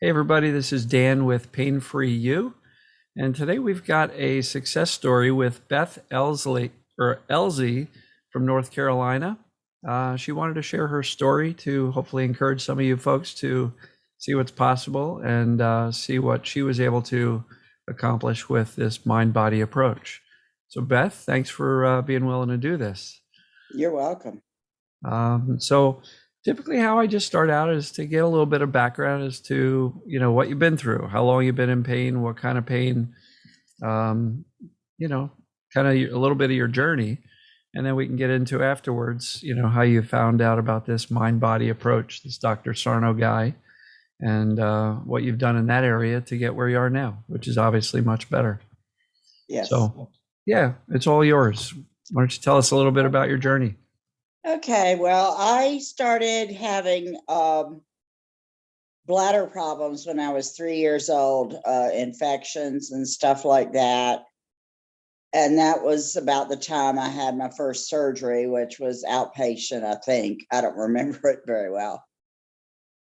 Hey everybody, this is Dan with Pain Free You, and today we've got a success story with Beth Elsie from North Carolina. She wanted to share her story to hopefully encourage some of you folks to see what's possible and see what she was able to accomplish with this mind-body approach. So Beth, thanks for being willing to do this. You're welcome. So typically how I just start out is to get a little bit of background as to, what you've been through, how long you've been in pain, what kind of pain, um, kind of a little bit of your journey. And then we can get into afterwards, how you found out about this mind-body approach, this Dr. Sarno guy, and what you've done in that area to get where you are now, which is obviously much better. Yes. So, yeah, it's all yours. Why don't you tell us a little bit about your journey? Okay. Well, I started having bladder problems when I was 3 years old, infections and stuff like that. And that was about the time I had my first surgery, which was outpatient, I think. I don't remember it very well.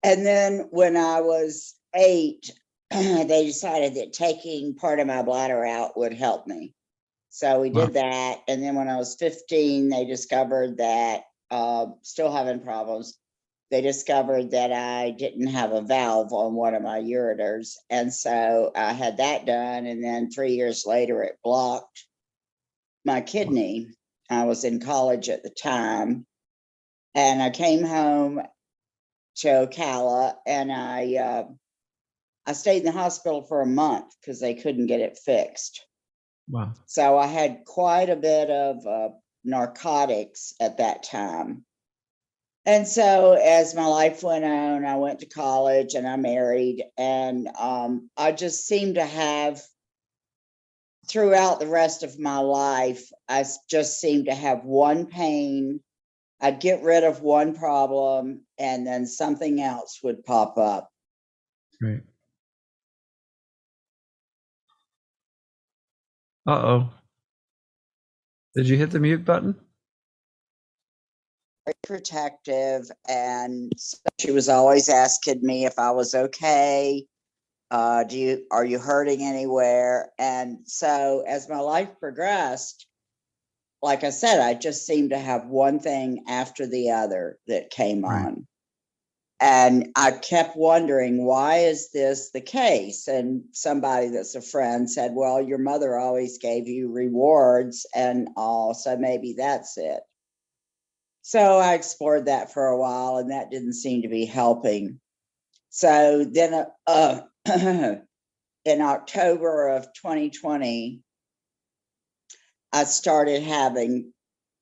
And then when I was 8, they decided that taking part of my bladder out would help me. So we did that. And then when I was 15, they discovered that, still having problems, they discovered that I didn't have a valve on one of my ureters. And so I had that done. And then 3 years later, it blocked my kidney. I was in college at the time. And I came home to Ocala, and I stayed in the hospital for a month because they couldn't get it fixed. Wow. So I had quite a bit of narcotics at that time. And so as my life went on, I went to college and I married, and I just seemed to have, throughout the rest of my life, I just seemed to have one pain. I'd get rid of one problem and then something else would pop up. Right. Uh-oh. Did you hit the mute button? Very protective, and so she was always asking me if I was okay. Are you hurting anywhere? And so as my life progressed, like I said, I just seemed to have one thing after the other that came on. And I kept wondering, why is this the case? And somebody that's a friend said, well, your mother always gave you rewards and all, so maybe that's it. So I explored that for a while, and that didn't seem to be helping. So then in October of 2020, I started having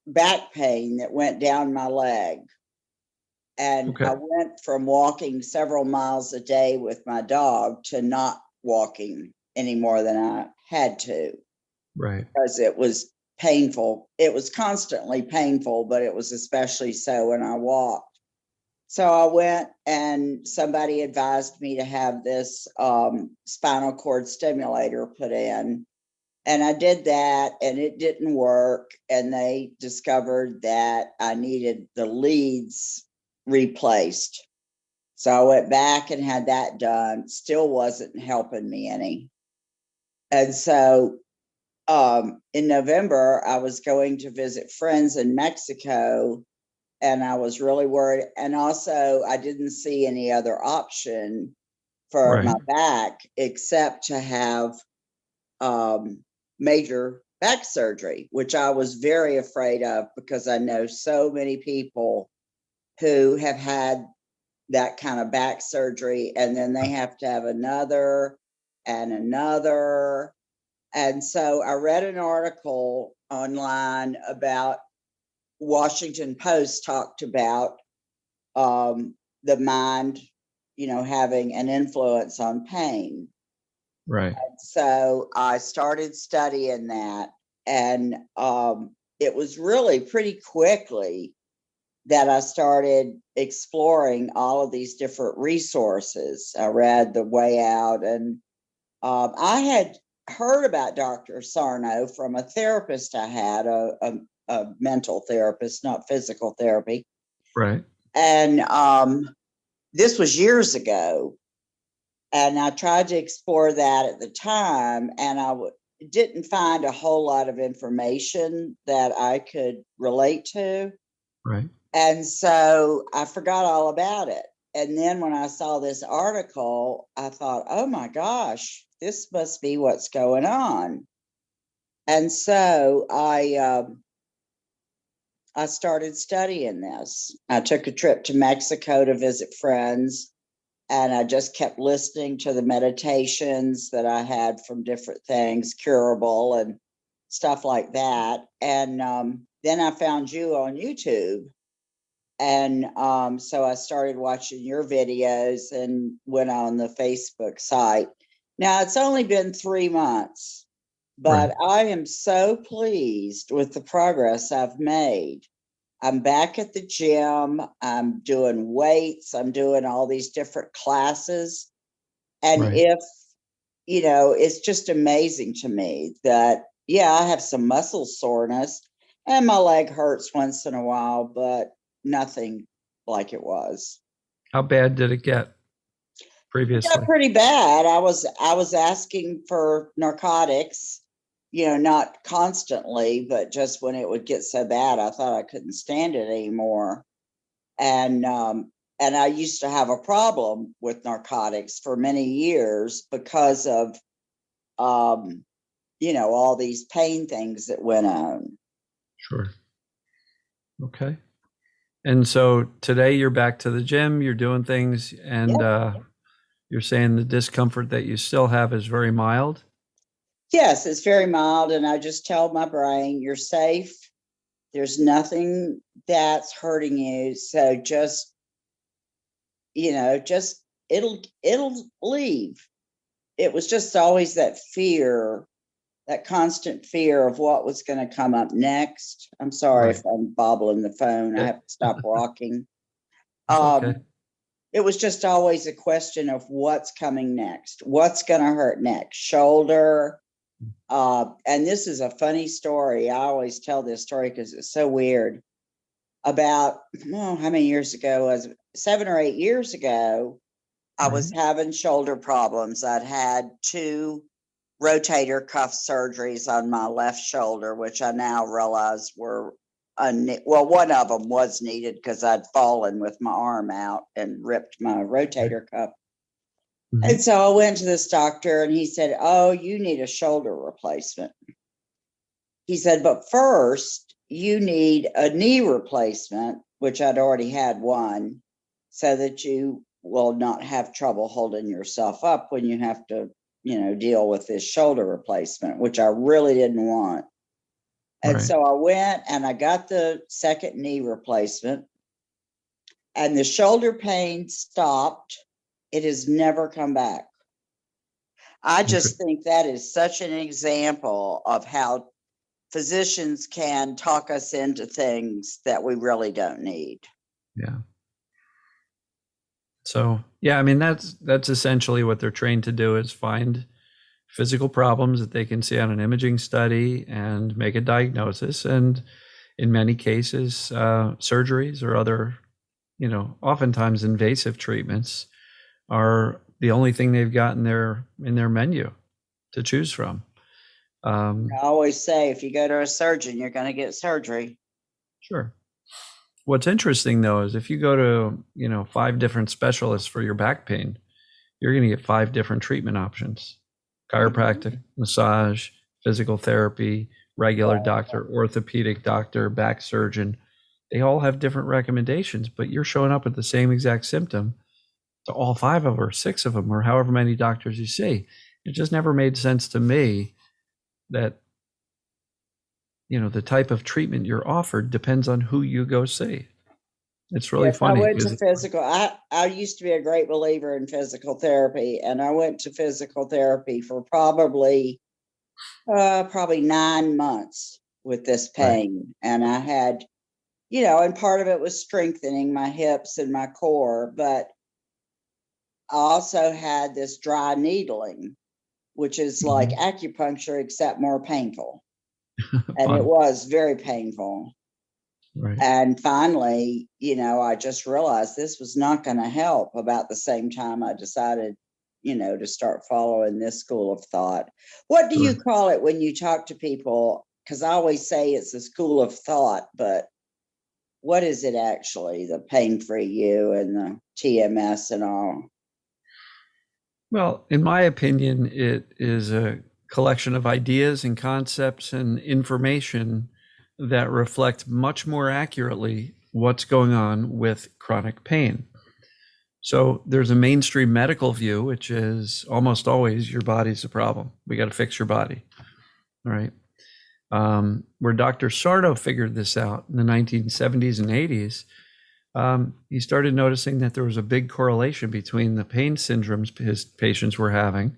back pain that went down my leg. And I went from walking several miles a day with my dog to not walking any more than I had to. Right. Because it was painful. It was constantly painful, but it was especially so when I walked. So I went, and somebody advised me to have this spinal cord stimulator put in. And I did that, and it didn't work. And they discovered that I needed the leads replaced. So I went back and had that done. Still wasn't helping me any. And so in November, I was going to visit friends in Mexico, and I was really worried. And also, I didn't see any other option for my back except to have major back surgery, which I was very afraid of because I know so many people who have had that kind of back surgery, and then they have to have another and another. And so I read an article online about Washington Post talked about the mind, having an influence on pain. Right. And so I started studying that, and it was really pretty quickly that I started exploring all of these different resources. I read The Way Out, and I had heard about Dr. Sarno from a therapist I had, a mental therapist, not physical therapy. Right. And this was years ago. And I tried to explore that at the time, and didn't find a whole lot of information that I could relate to. Right. And so I forgot all about it. And then when I saw this article, I thought, oh my gosh, this must be what's going on. And so I started studying this. I took a trip to Mexico to visit friends, and I just kept listening to the meditations that I had from different things, curable and stuff like that. And then I found you on YouTube. And so I started watching your videos and went on the Facebook site. Now, it's only been 3 months, but Right. I am so pleased with the progress I've made. I'm back at the gym. I'm doing weights. I'm doing all these different classes. And Right. if, it's just amazing to me that, yeah, I have some muscle soreness and my leg hurts once in a while, but nothing like it was. How bad did it get It got previously? pretty bad. I was asking for narcotics, not constantly, but just when it would get so bad, I thought I couldn't stand it anymore. And I used to have a problem with narcotics for many years because of all these pain things that went on. Sure. Okay. And so today you're back to the gym, you're doing things, and Yeah. you're saying the discomfort that you still have is very mild. Yes, it's very mild, and I just tell my brain, you're safe. There's nothing that's hurting you. So just it'll leave. It was just always that fear, that constant fear of what was going to come up next. I'm sorry Right. if I'm bobbling the phone. I Yeah, have to stop rocking. it's okay. It was just always a question of what's coming next, what's going to hurt next, shoulder. And this is a funny story. I always tell this story because it's so weird. About, how many years ago was it? 7 or 8 years ago, I Right. was having shoulder problems. I'd had two rotator cuff surgeries on my left shoulder, which I now realize were well, one of them was needed because I'd fallen with my arm out and ripped my Okay. rotator cuff. And Hmm. so I went to this doctor and he said, oh, you need a shoulder replacement. He said, but first you need a knee replacement, which I'd already had one, so that you will not have trouble holding yourself up when you have to, deal with this shoulder replacement, which I really didn't want. And Right. so I went and I got the second knee replacement, and the shoulder pain stopped. It has never come back. I Okay. just think that is such an example of how physicians can talk us into things that we really don't need. Yeah. So yeah, I mean that's essentially what they're trained to do is find physical problems that they can see on an imaging study and make a diagnosis. And in many cases, surgeries or other, oftentimes invasive treatments are the only thing they've got in their menu to choose from. I Um, always say if you go to a surgeon, you're going to get surgery. sure. What's interesting though is if you go to, 5 different specialists for your back pain, you're going to get 5 different treatment options: chiropractic, massage, physical therapy, regular doctor, orthopedic doctor, back surgeon. They all have different recommendations, but you're showing up with the same exact symptom to all 5 of them or 6 of them or however many doctors you see. It just never made sense to me that, the type of treatment you're offered depends on who you go see. It's really Yes, I funny went to because, physical. I used to be a great believer in physical therapy, and I went to physical therapy for probably 9 months with this right, pain. And I had, and part of it was strengthening my hips and my core, but I also had this dry needling, which is like mhm, acupuncture, except more painful. And it fun, was very painful. right, And finally, I just realized this was not going to help. About the same time I decided, to start following this school of thought. What do you call it when you talk to people? Because I always say it's a school of thought, but what is it actually? The pain-free you and the TMS and all? Well, in my opinion, it is a collection of ideas and concepts and information that reflect much more accurately what's going on with chronic pain. So there's a mainstream medical view, which is almost always your body's the problem. We got to fix your body, right? Where Dr. Sarno figured this out in the 1970s and 80s, he started noticing that there was a big correlation between the pain syndromes his patients were having,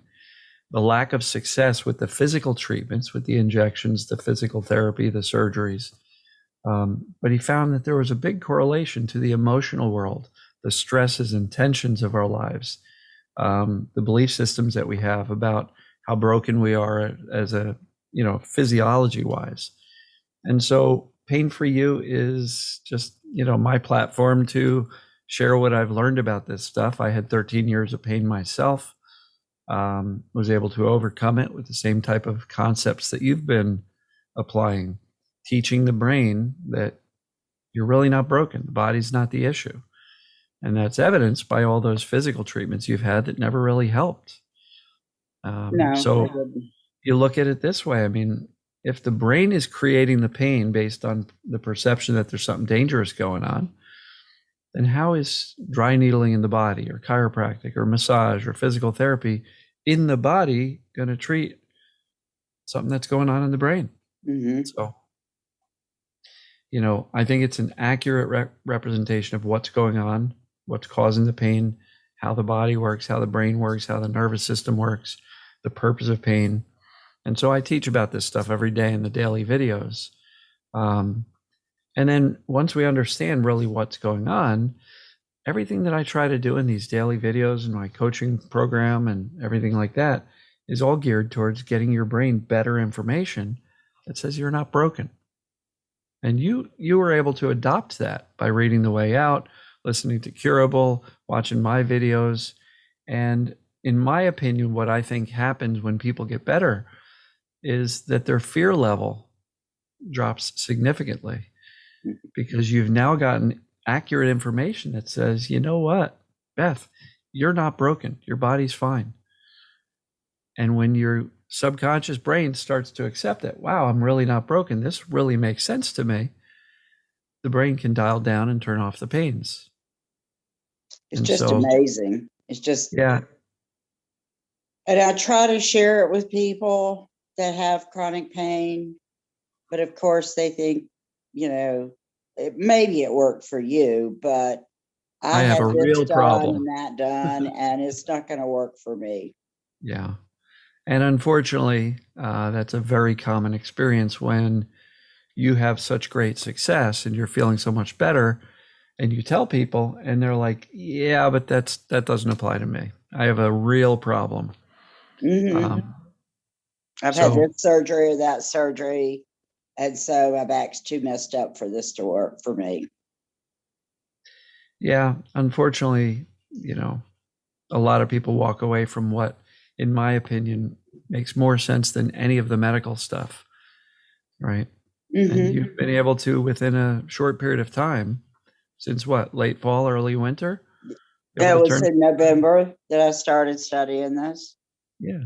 the lack of success with the physical treatments, with the injections, the physical therapy, the surgeries. But he found that there was a big correlation to the emotional world, the stresses and tensions of our lives, the belief systems that we have about how broken we are as a, physiology wise. And so Pain for You is just, my platform to share what I've learned about this stuff. I had 13 years of pain myself, was able to overcome it with the same type of concepts that you've been applying, teaching the brain that you're really not broken. The body's not the issue. And that's evidenced by all those physical treatments you've had that never really helped. No, so you look at it this way. I mean, if the brain is creating the pain based on the perception that there's something dangerous going on, then how is dry needling in the body or chiropractic or massage or physical therapy in the body going to treat something that's going on in the brain? Mm-hmm. So, I think it's an accurate representation of what's going on, what's causing the pain, how the body works, how the brain works, how the nervous system works, the purpose of pain. And so I teach about this stuff every day in the daily videos. And then once we understand really what's going on, everything that I try to do in these daily videos and my coaching program and everything like that is all geared towards getting your brain better information that says you're not broken. And you were able to adopt that by reading The Way Out, listening to Curable, watching my videos. And in my opinion, what I think happens when people get better is that their fear level drops significantly, because you've now gotten accurate information that says, you know what, Beth, you're not broken. Your body's fine. And when your subconscious brain starts to accept that, wow, I'm really not broken, this really makes sense to me, the brain can dial down and turn off the pains. It's just amazing. It's just, yeah. And I try to share it with people that have chronic pain, but of course they think, maybe it worked for you, but I have had a real problem and that done, and it's not going to work for me. Yeah. And unfortunately, that's a very common experience when you have such great success and you're feeling so much better, and you tell people and they're like, yeah, but that doesn't apply to me. I have a real problem. Mm-hmm. I've had this surgery or that surgery, and so my back's too messed up for this to work for me. Yeah, unfortunately, a lot of people walk away from what, in my opinion, makes more sense than any of the medical stuff, right? Mm-hmm. And you've been able to, within a short period of time, since what, late fall, early winter? That was in November that I started studying this. Yeah.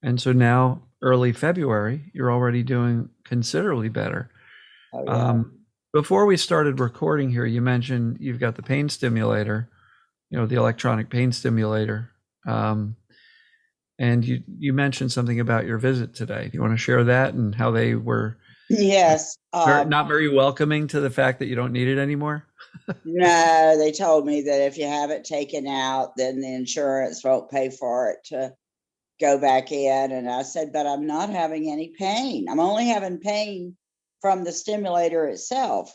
And so now, early February, you're already doing considerably better. Oh, yeah. Before we started recording here, you mentioned you've got the pain stimulator, the electronic pain stimulator. And you mentioned something about your visit today. Do you want to share that and how they were? Yes. Not very welcoming to the fact that you don't need it anymore? No, they told me that if you have it taken out, then the insurance won't pay for it to go back in. And I said, but I'm not having any pain. I'm only having pain from the stimulator itself,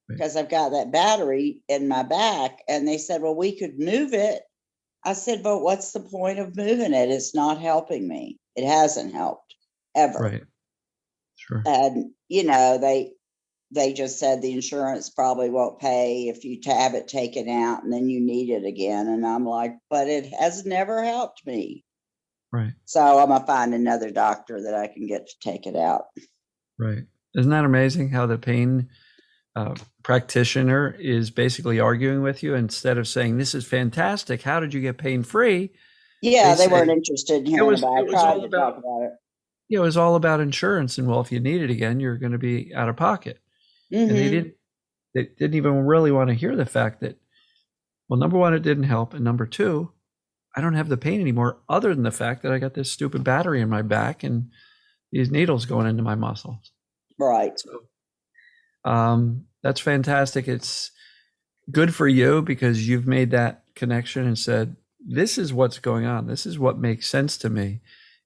because I've got that battery in my back. And they said, well, we could move it. I said, but what's the point of moving it? It's not helping me. It hasn't helped ever. Right. Sure. And, they just said the insurance probably won't pay if you have it taken out and then you need it again. And I'm like, but it has never helped me. Right. So I'm going to find another doctor that I can get to take it out. Right. Isn't that amazing how the pain practitioner is basically arguing with you instead of saying, this is fantastic. How did you get pain free? Yeah, they weren't say, interested in hearing about it. it I was tried all to about, talk about it. it was all about insurance. And well, if you need it again, you're going to be out of pocket. And Mm-hmm. they didn't even really want to hear the fact that, well, number one, it didn't help. And number two, I don't have the pain anymore, other than the fact that I got this stupid battery in my back and these needles going into my muscles. Right. So that's fantastic. It's good for you because you've made that connection and said, this is what's going on. This is what makes sense to me.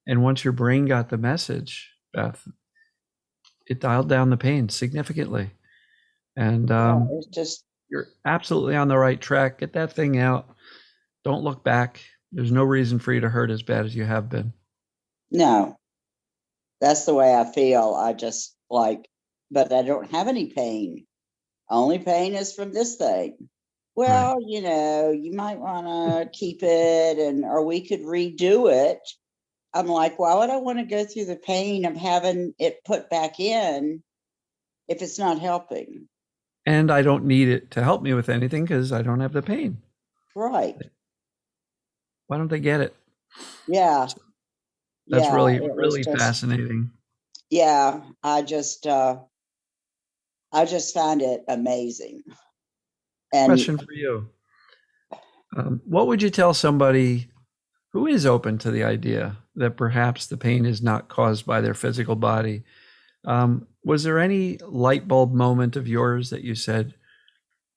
And once your brain got the message, Beth, it dialed down the pain significantly. And It's just, you're absolutely on the right track. Get that thing out. Don't look back. There's no reason for you to hurt as bad as you have been. no, that's the way I feel. I just like, but I don't have any pain. Only pain is from this thing. Right. Well, you might want to keep it or we could redo it. I'm like, why would I want to go through the pain of having it put back in if it's not helping? And I don't need it to help me with anything because I don't have the pain. Right. Why don't they get it? Yeah. That's Yeah. really, It was really just, fascinating. yeah. I just found it amazing. And Question for you. What would you tell somebody who is open to the idea that perhaps the pain is not caused by their physical body? Was there any light bulb moment of yours that you said,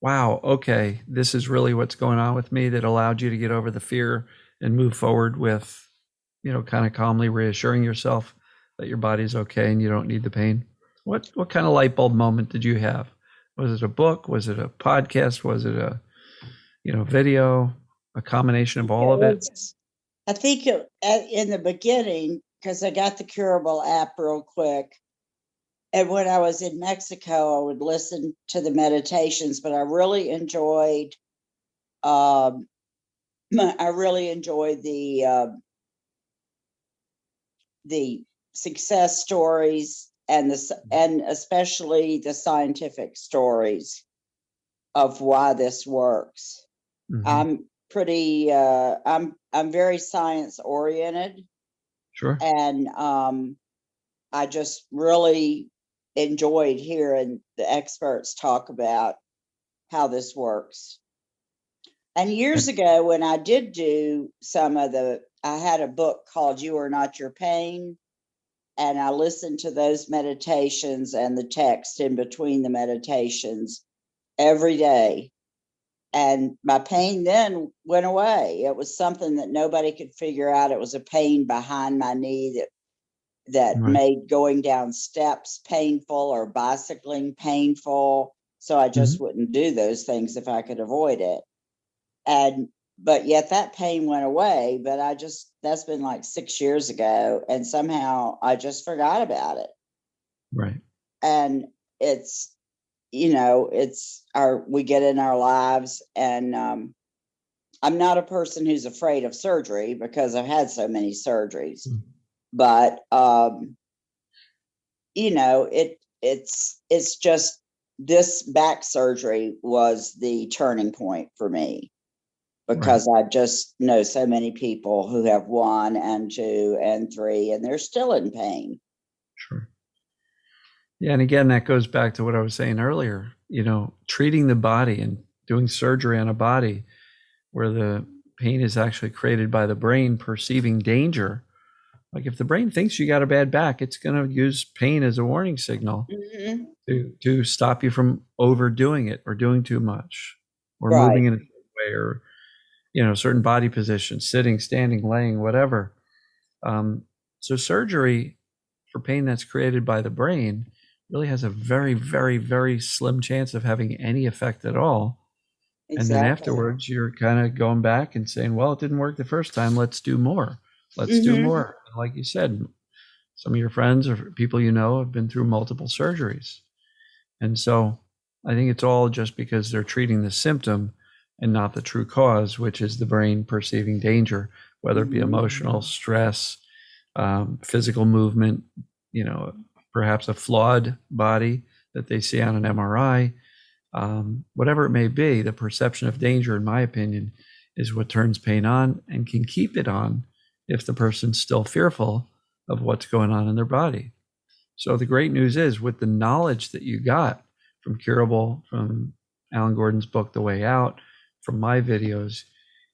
wow, okay, this is really what's going on with me, that allowed you to get over the fear and move forward with, kind of calmly reassuring yourself that your body's okay and you don't need the pain? What kind of light bulb moment did you have? Was it a book? Was it a podcast? Was it a, video? A combination of all it of it? was, I think in the beginning, because I got the curable app real quick. And when I was in Mexico, I would listen to the meditations, but I really enjoyed um, the success stories and especially the scientific stories of why this works. Mm-hmm. I'm very science oriented, Sure. and I just really enjoyed hearing the experts talk about how this works. And years ago, when I did do I had a book called You Are Not Your Pain. And I listened to those meditations and the text in between the meditations every day. And my pain then went away. It was something that nobody could figure out. It was a pain behind my knee that Right. made going down steps painful or bicycling painful. So I Mm-hmm. just wouldn't do those things if I could avoid it. But yet that pain went away, but that's been like 6 years ago. And somehow I just forgot about it. Right. And it's, we get in our lives, and I'm not a person who's afraid of surgery because I've had so many surgeries. Mm-hmm. But it's just this back surgery was the turning point for me, because I just know so many people who have 1 and 2 and 3 and they're still in pain. Sure. Yeah, and again, that goes back to what I was saying earlier, treating the body and doing surgery on a body where the pain is actually created by the brain perceiving danger. Like if the brain thinks you got a bad back, it's going to use pain as a warning signal Mm-hmm. to stop you from overdoing it or doing too much or Right. moving in a way or, certain body positions, sitting, standing, laying, whatever. So surgery for pain that's created by the brain really has a very, very, very slim chance of having any effect at all. And then Exactly. afterwards, you're kind of going back and saying, well, it didn't work the first time. Let's do more. Let's do Mm-hmm. more. Like you said, some of your friends or people have been through multiple surgeries. And so I think it's all just because they're treating the symptom and not the true cause, which is the brain perceiving danger, whether it be emotional stress, physical movement, perhaps a flawed body that they see on an MRI, whatever it may be. The perception of danger, in my opinion, is what turns pain on and can keep it on if the person's still fearful of what's going on in their body. So the great news is, with the knowledge that you got from Curable, from Alan Gordon's book, The Way Out, from my videos,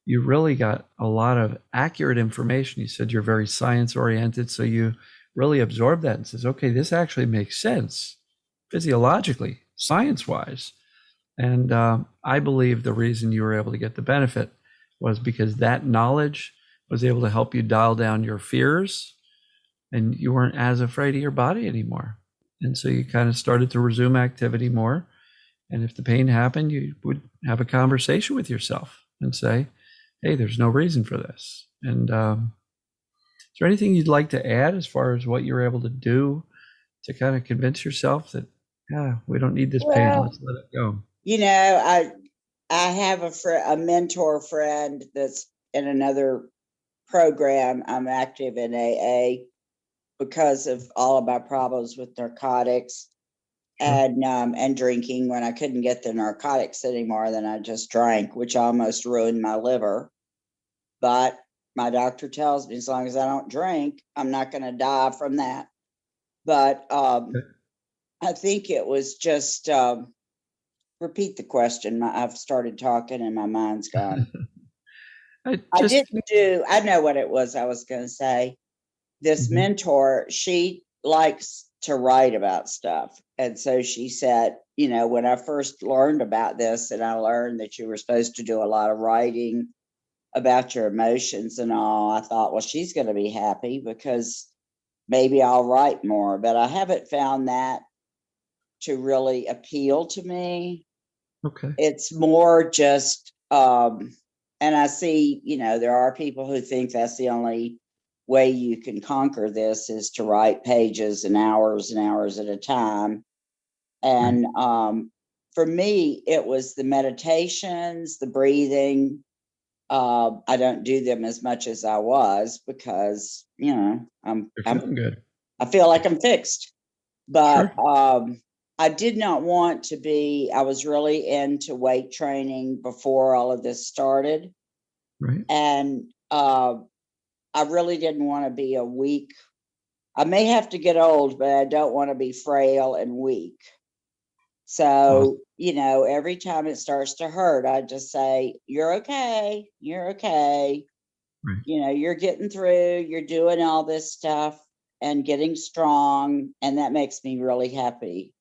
you really got a lot of accurate information. You said you're very science oriented, so you really absorb that and says, okay, this actually makes sense physiologically, science wise. And I believe the reason you were able to get the benefit was because that knowledge was able to help you dial down your fears, and you weren't as afraid of your body anymore. And so you kind of started to resume activity more. And if the pain happened, you would have a conversation with yourself and say, hey, there's no reason for this. And is there anything you'd like to add as far as what you were able to do to kind of convince yourself that, yeah, we don't need this pain, let's let it go? I have a mentor friend that's in another program. I'm active in AA because of all of my problems with narcotics. Sure. And drinking. When I couldn't get the narcotics anymore, then I just drank, which almost ruined my liver. But my doctor tells me as long as I don't drink, I'm not going to die from that. But I think it was just repeat the question. I've started talking and my mind's gone. I know what it was I was going to say. This mentor, she likes to write about stuff. And so she said, when I first learned about this, and I learned that you were supposed to do a lot of writing about your emotions and all, I thought, well, she's going to be happy because maybe I'll write more. But I haven't found that to really appeal to me. Okay. It's more just, and I see, there are people who think that's the only way you can conquer this is to write pages and hours at a time. And for me, it was the meditations, the breathing. I don't do them as much as I was because, I'm feeling good. I feel like I'm fixed. But sure. I did not want to be, I was really into weight training before all of this started. Right. And I really didn't want to be a weak. I may have to get old, but I don't want to be frail and weak. So, every time it starts to hurt, I just say, you're okay. You're okay. Right. You're getting through, you're doing all this stuff and getting strong. And that makes me really happy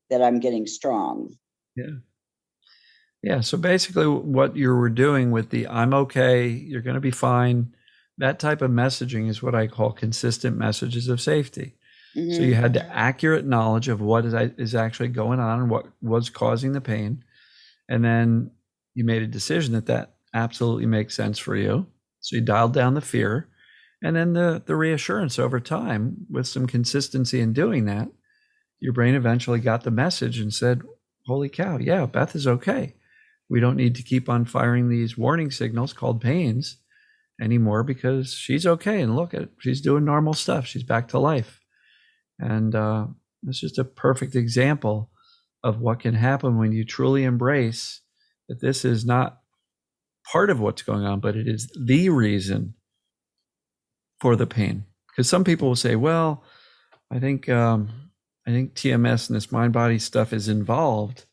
that I'm getting strong. Yeah. Yeah. So basically what you were doing with the I'm okay, you're going to be fine, that type of messaging is what I call consistent messages of safety. So you had the accurate knowledge of what is actually going on and what was causing the pain. And then you made a decision that absolutely makes sense for you. So you dialed down the fear, and then the reassurance over time with some consistency in doing that. Your brain eventually got the message and said, holy cow, yeah, Beth is okay. We don't need to keep on firing these warning signals called pains anymore because she's okay. And look at, she's doing normal stuff. She's back to life. And it's just a perfect example of what can happen when you truly embrace that this is not part of what's going on, but it is the reason for the pain. Because some people will say, well, I think TMS and this mind body stuff is involved,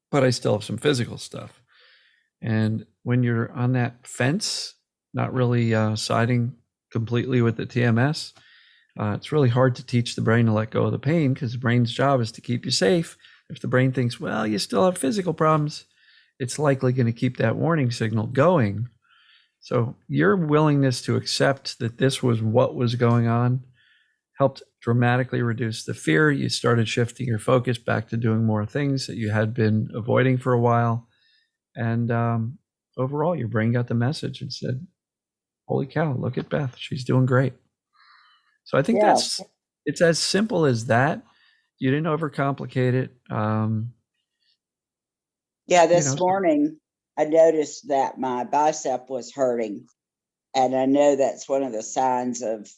but I still have some physical stuff. And when you're on that fence, not really siding completely with the TMS, it's really hard to teach the brain to let go of the pain because the brain's job is to keep you safe. If the brain thinks, well, you still have physical problems, it's likely going to keep that warning signal going. So your willingness to accept that this was what was going on helped dramatically reduce the fear. You started shifting your focus back to doing more things that you had been avoiding for a while. And overall, your brain got the message and said, holy cow, look at Beth. She's doing great. So I think it's as simple as that. You didn't overcomplicate it. Yeah, You know, this morning I noticed that my bicep was hurting. And I know that's one of the signs of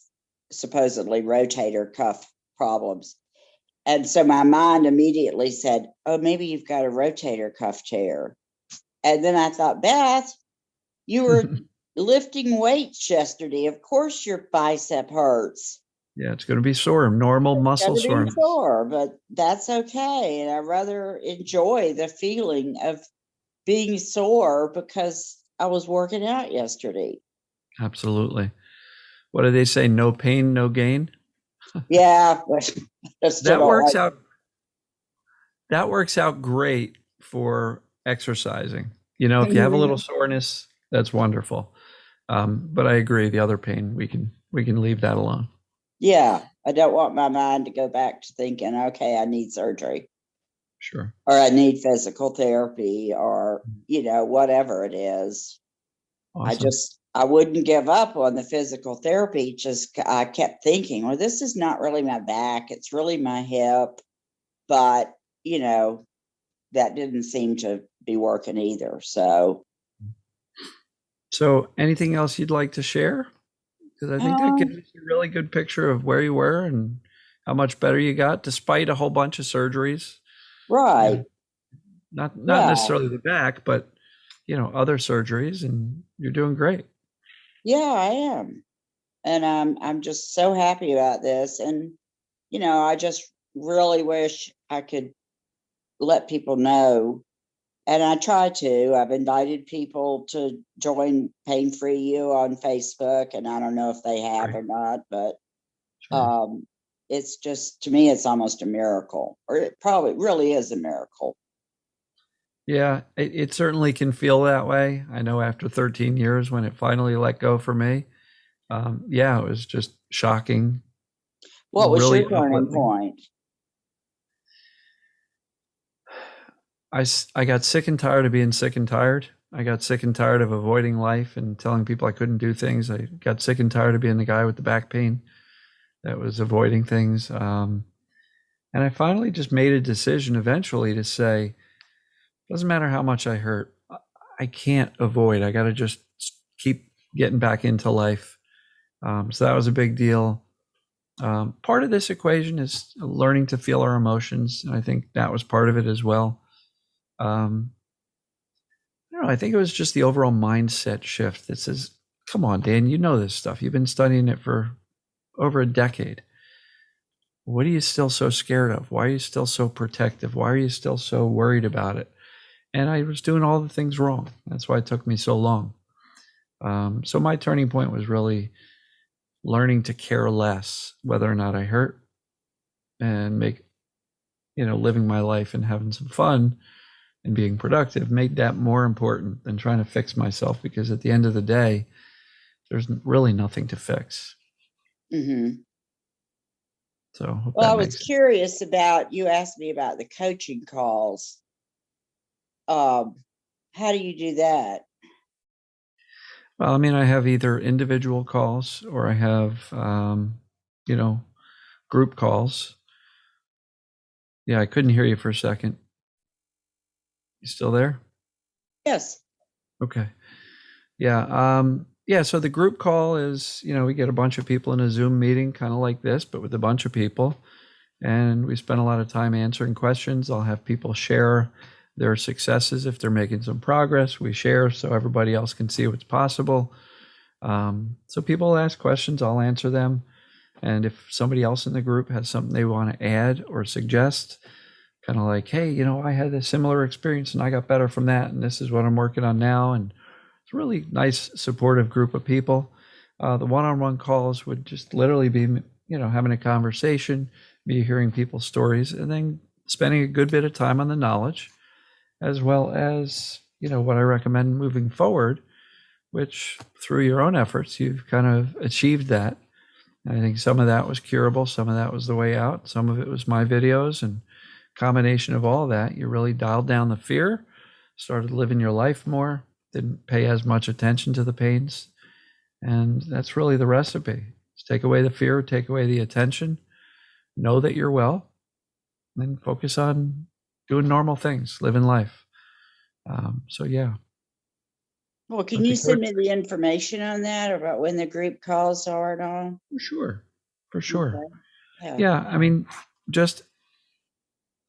supposedly rotator cuff problems. And so my mind immediately said, oh, maybe you've got a rotator cuff tear. And then I thought, Beth, you were lifting weights yesterday. Of course your bicep hurts. yeah, it's going to be sore, normal It's muscle going to be soreness. sore, but that's okay. And I rather enjoy the feeling of being sore because I was working out yesterday. Absolutely. What do they say? No pain, no gain. Yeah, but I still That don't works like. out. That works out great for exercising. You know, if you have a little Mhm. soreness, that's wonderful. But I agree. The other pain, we can leave that alone. Yeah, I don't want my mind to go back to thinking, okay, I need surgery Sure. or I need physical therapy or, whatever it is. Awesome. I wouldn't give up on the physical therapy. Just, I kept thinking, well, this is not really my back. It's really my hip. But, you know, that didn't seem to be working either. So, So, anything else you'd like to share? Because I think that gives um, us a really good picture of where you were and how much better you got, despite a whole bunch of surgeries. You right. know, not Yeah. necessarily the back, but other surgeries, and you're doing great. Yeah, I am. And I'm just so happy about this. And, I just really wish I could let people know. And I try to. I've invited people to join Pain Free You on Facebook, and I don't know if they have Great. or not, but Sure. it's just, to me, it's almost a miracle, or it probably really is a miracle. Yeah, it certainly can feel that way. I know after 13 years when it finally let go for me, yeah, it was just shocking, What was really your turning uplifting. point? I got sick and tired of being sick and tired. I got sick and tired of avoiding life and telling people I couldn't do things. I got sick and tired of being the guy with the back pain that was avoiding things. And I finally just made a decision eventually to say, doesn't matter how much I hurt, I can't avoid. I got to just keep getting back into life. So that was a big deal. Part of this equation is learning to feel our emotions. And I think that was part of it as well. Um, I don't know. I think it was just the overall mindset shift that says, come on, Dan, you know this stuff. You've been studying it for over a decade. What are you still so scared of? Why are you still so protective? Why are you still so worried about it? And I was doing all the things wrong. That's why it took me so long. So my turning point was really learning to care less whether or not I hurt and living my life and having some fun and being productive made that more important than trying to fix myself because at the end of the day, there's really nothing to fix. Hmm. So I hope Well, that I was makes sense. curious about, you asked me about the coaching calls. Um, how do you do that? Well, I mean, I have either individual calls or I have, you know, group calls. Yeah, I couldn't hear you for a second. You still there? Yes. Okay. Yeah. Yeah. So the group call is, we get a bunch of people in a Zoom meeting, kind of like this, but with a bunch of people. And we spend a lot of time answering questions. I'll have people share their successes if they're making some progress. We share so everybody else can see what's possible. So people ask questions, I'll answer them. And if somebody else in the group has something they want to add or suggest, kind of like, hey, I had a similar experience and I got better from that. And this is what I'm working on now. And it's a really nice, supportive group of people. The one-on-one calls would just literally be, having a conversation, me hearing people's stories, and then spending a good bit of time on the knowledge, as well as, what I recommend moving forward, which through your own efforts, you've kind of achieved that. I think some of that was curable, some of that was the way out, some of it was my videos, and combination of all that, you really dialed down the fear, started living your life more, didn't pay as much attention to the pains. And that's really the recipe. Just take away the fear, take away the attention, know that you're well, then focus on doing normal things, living life. So yeah. Well, can But the you send coach, me the information on that about when the group calls are and all? for sure, for sure. Okay. Yeah. Yeah, I mean, just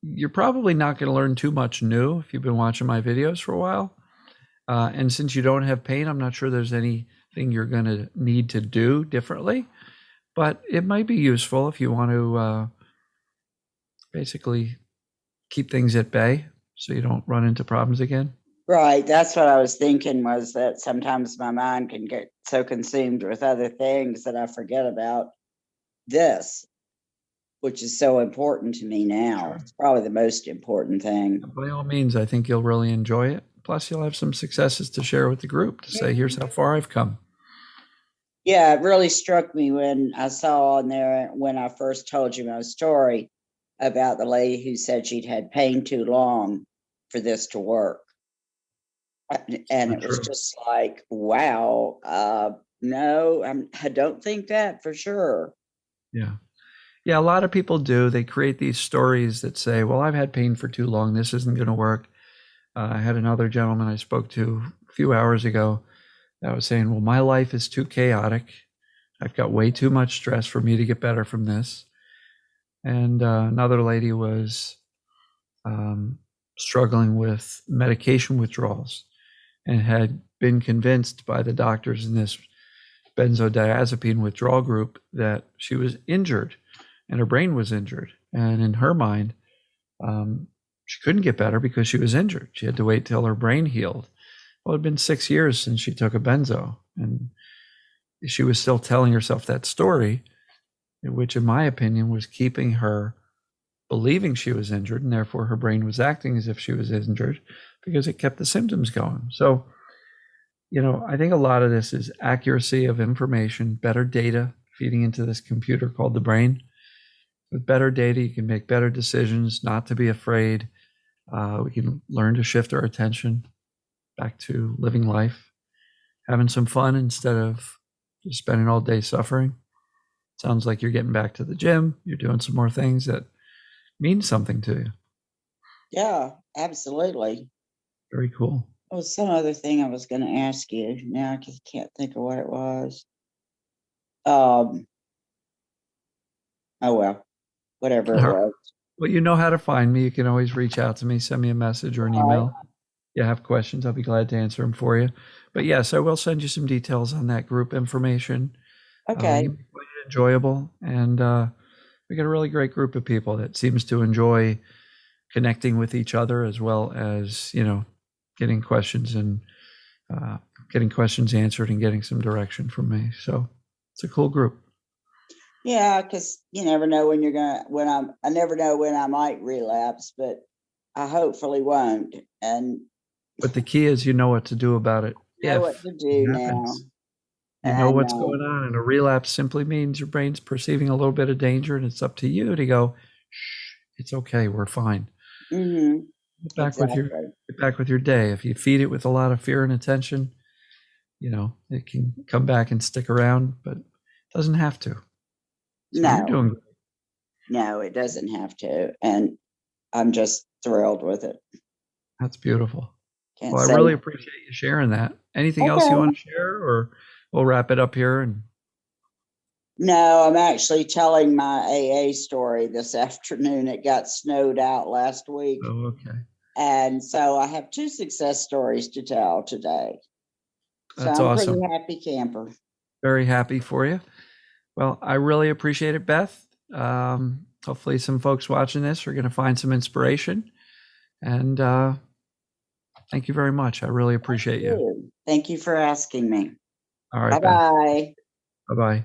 you're probably not going to learn too much new if you've been watching my videos for a while. And since you don't have pain, I'm not sure there's anything you're going to need to do differently. But it might be useful if you want to basically keep things at bay so you don't run into problems again. Right. That's what I was thinking, was that sometimes my mind can get so consumed with other things that I forget about this, which is so important to me now. Sure. It's probably the most important thing. By all means, I think you'll really enjoy it. Plus, you'll have some successes to share with the group to say, here's how far I've come. Yeah, it really struck me when I saw on there when I first told you my story about the lady who said she'd had pain too long for this to work. And Not it was true. just like, wow, no, I don't think that for sure. Yeah. Yeah, a lot of people do. They create these stories that say, well, I've had pain for too long. This isn't going to work. I had another gentleman I spoke to a few hours ago that was saying, well, my life is too chaotic. I've got way too much stress for me to get better from this. And another lady was um, struggling with medication withdrawals and had been convinced by the doctors in this benzodiazepine withdrawal group that she was injured and her brain was injured. And in her mind, she couldn't get better because she was injured. She had to wait till her brain healed. Well, it had been 6 years since she took a benzo, and she was still telling herself that story, which, in my opinion, was keeping her believing she was injured, and therefore her brain was acting as if she was injured because it kept the symptoms going. So, I think a lot of this is accuracy of information, better data feeding into this computer called the brain. With better data, you can make better decisions, not to be afraid. We can learn to shift our attention back to living life, having some fun instead of just spending all day suffering. Sounds like you're getting back to the gym. You're doing some more things that mean something to you. Yeah, absolutely. Very cool. Oh, some other thing I was going to ask you. Now I just can't think of what it was. Um, oh well, whatever it All right. was. Well, you know how to find me. You can always reach out to me, send me a message or an All right. email. You have questions, I'll be glad to answer them for you. But yes, I will send you some details on that group information. I Okay. think it'll be quite enjoyable. And we got a really great group of people that seems to enjoy connecting with each other as well as, getting questions and uh, getting questions answered and getting some direction from me. So it's a cool group. Yeah, because you never know when you're gonna I never know when I might relapse, but I hopefully won't. And But the key is you know what to do about it know what if to it do now. happens. You know And what's going on. And a relapse simply means your brain's perceiving a little bit of danger, and it's up to you to go, shh, it's okay, we're fine. mhm, Get back with your exactly. get back with your day. If you feed it with a lot of fear and attention, it can come back and stick around, but it doesn't have to. So you're No, doing great. no, it doesn't have to. And I'm just thrilled with it. That's beautiful. Can't Well, I say really appreciate you sharing that. Anything else you want okay. to share, or we'll wrap it up here? And No, I'm actually telling my AA story this afternoon. It got snowed out last week. oh, okay, And so I have two success stories to tell today. So that's I'm pretty awesome. happy camper. Very happy for you. Well, I really appreciate it, Beth. Hopefully, some folks watching this are going to find some inspiration. And thank you very much. I really appreciate you. Thank you for asking me. All right, Bye Beth. bye. Bye bye.